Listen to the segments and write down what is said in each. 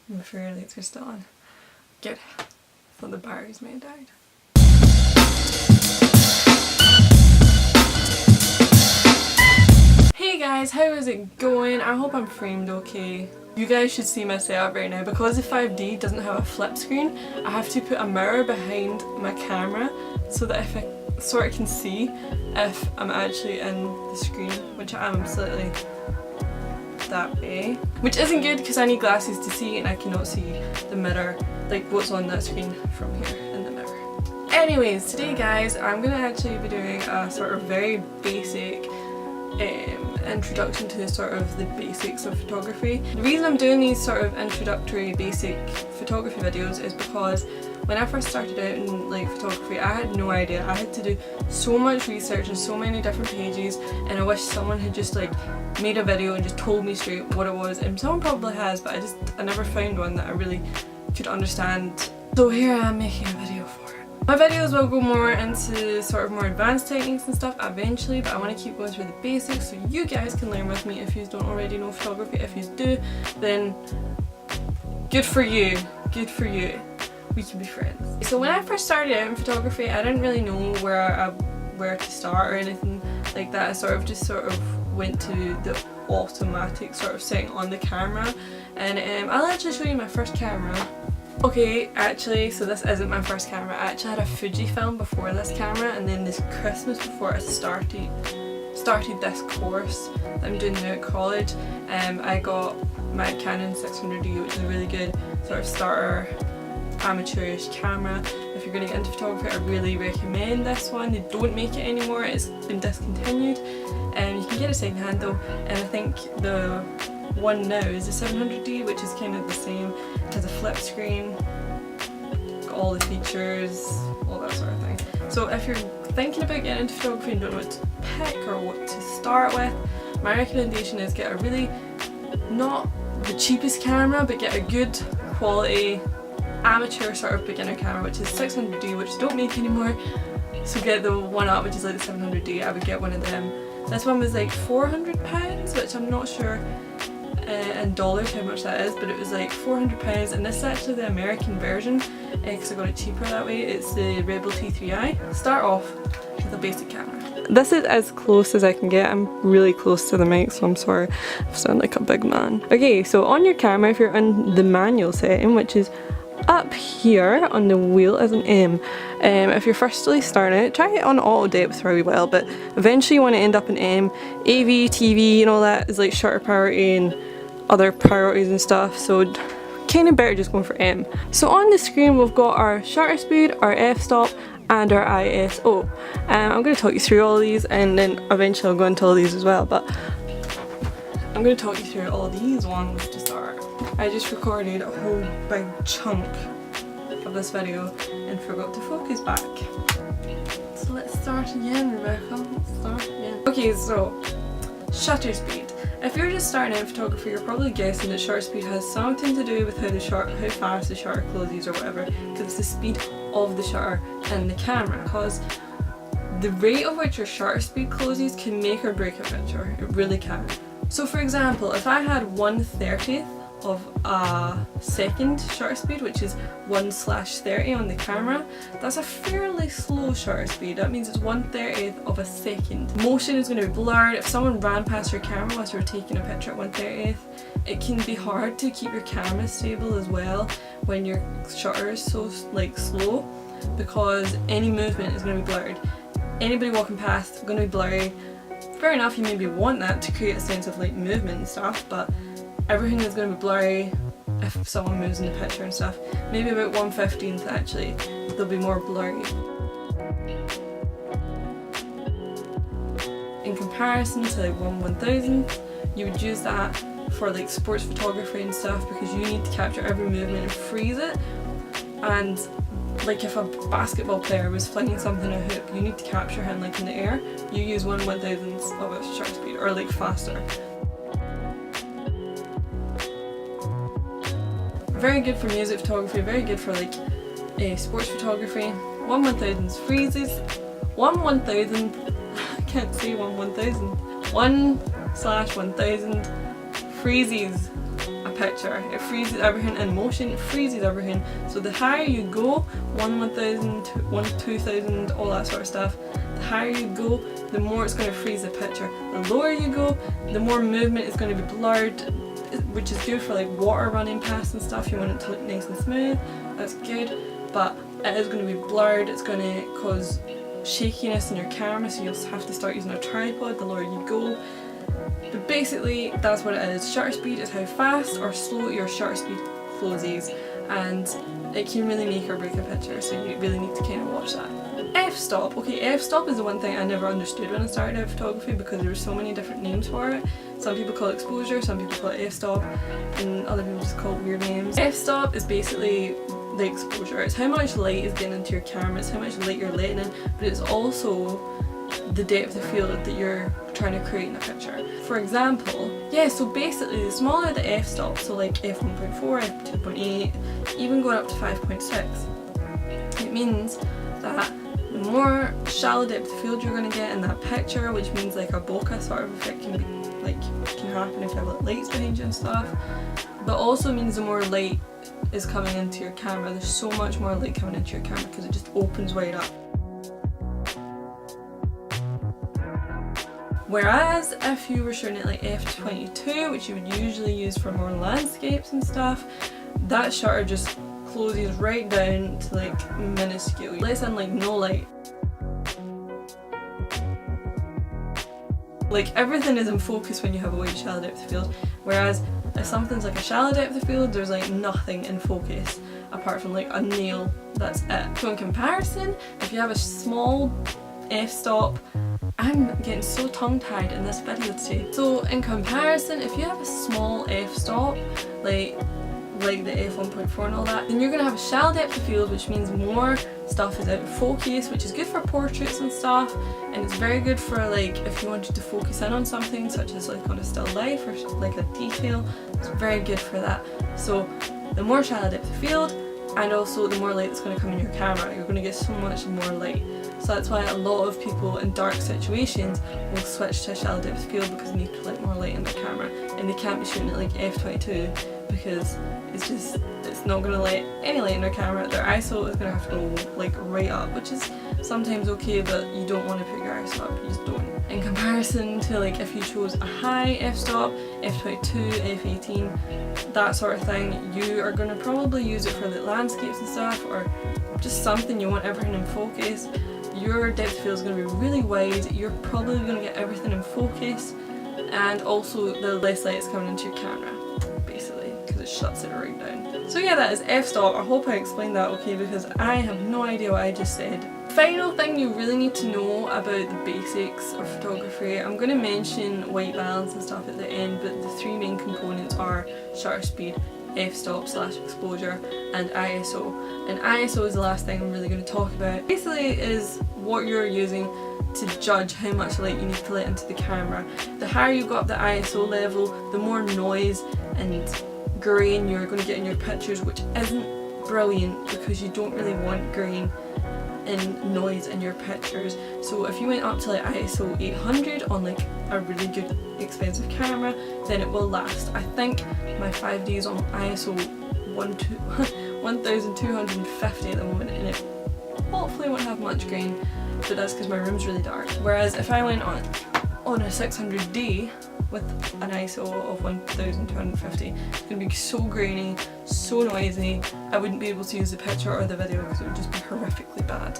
My fairy lights are still on. Good. So the batteries may have died. Hey guys, how is it going? I hope I'm framed okay. You guys should see my setup right now. Because the 5D doesn't have a flip screen, I have to put a mirror behind my camera so that if I sort of can see if I'm actually in the screen, which I am slightly that way. Which isn't good because I need glasses to see and I cannot see the mirror, like what's on that screen from here in the mirror. Anyways, today guys, I'm going to actually be doing a sort of very basic introduction to the basics of photography. The reason I'm doing these sort of introductory basic photography videos is because when I first started out in like photography, I had no idea. I had to do so much research and so many different pages, and I wish someone had just like made a video and just told me straight what it was, and someone probably has, but I never found one that I really could understand. So here I am making a video for it. My videos will go more into sort of more advanced techniques and stuff eventually, but I want to keep going through the basics so you guys can learn with me if you don't already know photography. If you do, then good for you. Good for you. We can be friends. So when I first started out in photography, I didn't really know where to start or anything like that. I sort of went to the automatic sort of setting on the camera, and I'll actually show you my first camera. Okay, actually, so this isn't my first camera. I actually had a Fujifilm before this camera, and then this Christmas before I started this course that I'm doing now at college, I got my Canon 600D, which is a really good sort of starter amateurish camera. If you're going to get into photography, I really recommend this one. They don't make it anymore, it's been discontinued, and you can get it second hand though, and I think the one now is the 700D, which is kind of the same. It has a flip screen, got all the features, all that sort of thing. So if you're thinking about getting into photography and don't know what to pick or what to start with, my recommendation is get a really, not the cheapest camera, but get a good quality amateur sort of beginner camera, which is 600D, which don't make anymore. So get the one up, which is like the 700D. I would get one of them. This one was like £400, which I'm not sure in dollars how much that is, but it was like £400, and this is actually the American version because I got it cheaper that way. It's the Rebel T3i. Start off with a basic camera. This is as close as I can get. I'm really close to the mic, so I'm sorry if I sound like a big man. Okay, so on your camera, if you're in the manual setting, which is up here on the wheel as an M. If you're firstly starting it, try it on auto depth for a wee while, but eventually you want to end up in M. AV, TV and all that is like shutter priority and other priorities and stuff, so kind of better just going for M. So on the screen we've got our shutter speed, our f-stop and our ISO. I'm going to talk you through all these, and then eventually I'll go into all these as well, but I'm going to talk you through all these ones to start. I just recorded a whole big chunk of this video and forgot to focus back. So let's start again, Rebecca. Let's start again. Okay, so shutter speed. If you're just starting out in photography, you're probably guessing that shutter speed has something to do with how fast the shutter closes or whatever, because it's the speed of the shutter in the camera. Because the rate of which your shutter speed closes can make or break a picture. It really can. So for example, if I had 1/30th of a second shutter speed, which is 1/30 on the camera, that's a fairly slow shutter speed. That means it's 1/30th of a second. Motion is going to be blurred. If someone ran past your camera whilst you were taking a picture at 1/30th, it can be hard to keep your camera stable as well when your shutter is so like slow, because any movement is going to be blurred. Anybody walking past is going to be blurry. Fair enough, you maybe want that to create a sense of like movement and stuff, but everything is going to be blurry if someone moves in the picture and stuff. Maybe about 1/15th actually, they'll be more blurry. In comparison to like 1/1000th, you would use that for like sports photography and stuff, because you need to capture every movement and freeze it. And like if a basketball player was flinging something a hoop, you need to capture him like in the air. You use 1/1000th of a shutter speed, or like faster. Very good for music photography, very good for like sports photography. 1/1000th freezes. 1/1000th, I can't say 1/1000th. 1/1000 freezes a picture. It freezes everything in motion, it freezes everything. So the higher you go, 1000, 2000, all that sort of stuff, the higher you go, the more it's going to freeze the picture. The lower you go, the more movement is going to be blurred, which is good for like water running past and stuff. You want it to look nice and smooth, that's good, but it is going to be blurred, it's going to cause shakiness in your camera, so you'll have to start using a tripod the lower you go. But basically that's what it is. Shutter speed is how fast or slow your shutter speed flows is, and it can really make or break a picture, so you really need to kind of watch that. F-stop. Okay, f-stop is the one thing I never understood when I started out photography, because there were so many different names for it. Some people call it exposure, some people call it f-stop, and other people just call it weird names. F-stop is basically the exposure. It's how much light is getting into your camera, it's how much light you're letting in, but it's also the depth of field that you're trying to create in a picture. For example, yeah, so basically the smaller the f-stop, so like f1.4, f2.8, even going up to 5.6, it means that the more shallow depth of field you're going to get in that picture, which means like a bokeh sort of effect can happen if you have like lights behind you and stuff, but also means the more light is coming into your camera. There's so much more light coming into your camera because it just opens wide up. Whereas if you were shooting at like f22, which you would usually use for more landscapes and stuff, that shutter just closes right down to like minuscule. Lets in like no light. Like everything is in focus when you have a wide shallow depth of field, whereas if something's like a shallow depth of field, there's like nothing in focus apart from like a nail, that's it. So in comparison, if you have a small f-stop, I'm getting so tongue-tied in this video today. So in comparison, if you have a small f-stop, like the f1.4 and all that, then you're going to have a shallow depth of field, which means more stuff is out of focus, which is good for portraits and stuff, and it's very good for like if you wanted to focus in on something such as like on a still life or like a detail, it's very good for that. So the more shallow depth of field, and also the more light that's going to come in your camera, you're going to get so much more light. So that's why a lot of people in dark situations will switch to a shallow depth of field, because they need to let more light in their camera, and they can't be shooting at like f22 because it's not going to let any light in their camera. Their ISO is going to have to go like right up, which is sometimes okay, but you don't want to put your ISO up, you just don't. In comparison to like if you chose a high f-stop, f22, f18, that sort of thing, you are going to probably use it for the landscapes and stuff, or just something you want everything in focus. Your depth of field is going to be really wide, you're probably going to get everything in focus, and also the less light is coming into your camera, basically, because it shuts it right down. So yeah, that is f-stop. I hope I explained that okay, because I have no idea what I just said. Final thing you really need to know about the basics of photography, I'm going to mention white balance and stuff at the end, but the three main components are shutter speed, f-stop / exposure, and ISO. And ISO is the last thing I'm really going to talk about. Basically it is what you're using to judge how much light you need to let into the camera. The higher you go up the ISO level, the more noise and grain you're going to get in your pictures, which isn't brilliant because you don't really want grain and noise in your pictures. So if you went up to like ISO 800 on like a really good expensive camera, then it will last. I think my 5D is on ISO 1250 at the moment, and it hopefully won't have much grain, but that's because my room's really dark. Whereas if I went on a 600D with an ISO of 1250, it's going to be so grainy, so noisy, I wouldn't be able to use the picture or the video because it would just be horrifically bad.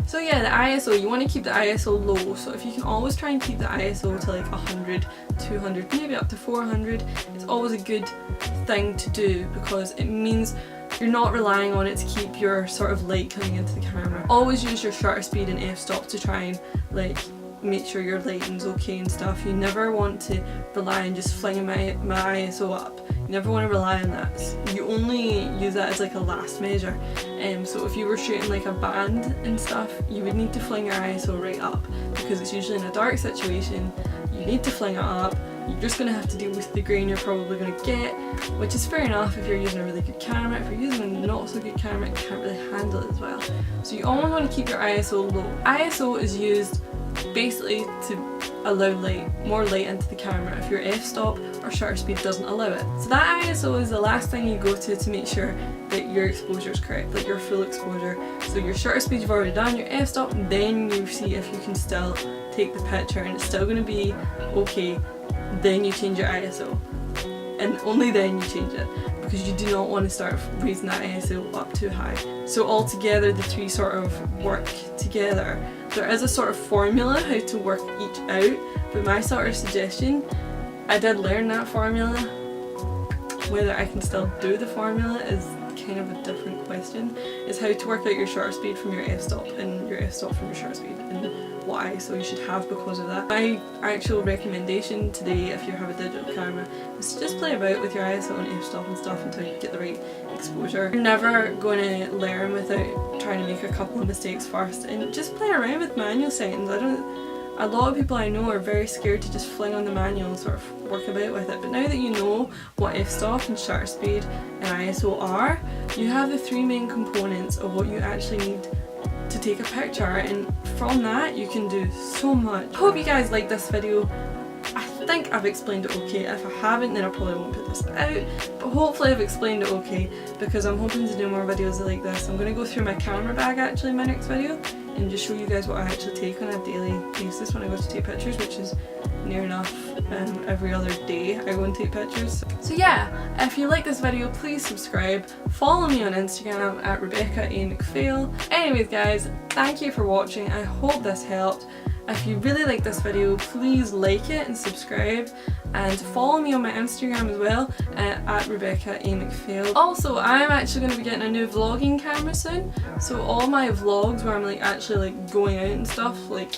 So yeah, the ISO, you want to keep the ISO low, so if you can always try and keep the ISO to like 100, 200, maybe up to 400, it's always a good thing to do because it means you're not relying on it to keep your sort of light coming into the camera. Always use your shutter speed and f-stop to try and like make sure your lighting's okay and stuff. You never want to rely on just flinging my ISO up. You never want to rely on that. You only use that as like a last measure. So if you were shooting like a band and stuff, you would need to fling your ISO right up because it's usually in a dark situation. You need to fling it up. You're just going to have to deal with the grain you're probably going to get, which is fair enough if you're using a really good camera. If you're using a not so good camera, it can't really handle it as well. So you always want to keep your ISO low. ISO is used basically to allow more light into the camera if your f-stop or shutter speed doesn't allow it. So that ISO is the last thing you go to make sure that your exposure is correct, like your full exposure. So your shutter speed you've already done, your f-stop, and then you see if you can still take the picture and it's still going to be okay. Then you change your ISO, and only then you change it, because you do not want to start raising that ISO up too high. So altogether the three sort of work together. There is a sort of formula how to work each out, but my sort of suggestion, I did learn that formula. Whether I can still do the formula is kind of a different question. Is how to work out your shutter speed from your f-stop and your f-stop from your shutter speed, and what ISO you should have because of that. My actual recommendation today, if you have a digital camera, is to just play about with your ISO and f-stop and stuff until you get the right exposure. You're never going to learn without trying to make a couple of mistakes first, and just play around with manual settings. A lot of people I know are very scared to just fling on the manual and sort of work about with it, but now that you know what f-stop and shutter speed and ISO are, you have the three main components of what you actually need to take a picture, and from that you can do so much. I hope you guys like this video. I think I've explained it okay. If I haven't, then I probably won't put this out, but hopefully I've explained it okay, because I'm hoping to do more videos like this. I'm going to go through my camera bag actually in my next video and just show you guys what I actually take on a daily basis when I go to take pictures, which is near enough every other day I go and take pictures. So yeah, if you like this video, please subscribe, follow me on Instagram at Rebecca A. McPhail. Anyways guys, thank you for watching. I hope this helped. If you really like this video, please like it and subscribe, and follow me on my Instagram as well at Rebecca A. McPhail. Also, I'm actually going to be getting a new vlogging camera soon, so all my vlogs where I'm actually going out and stuff, like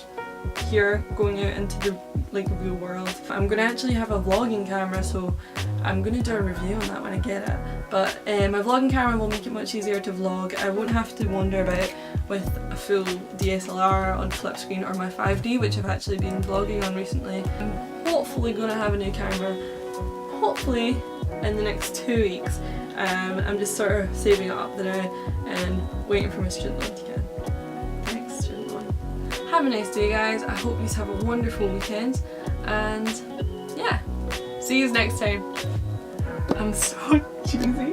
here, going out into the real world, I'm going to actually have a vlogging camera, so I'm going to do a review on that when I get it. But my vlogging camera will make it much easier to vlog. I won't have to wander about with a full DSLR on flip screen or my 5D, which I've actually been vlogging on recently. I'm hopefully going to have a new camera, hopefully in the next 2 weeks. I'm just sort of saving it up now and waiting for my student loan to get in. Thanks, student loan. Have a nice day guys, I hope you have a wonderful weekend, and yeah, see you next time. I'm so cheesy.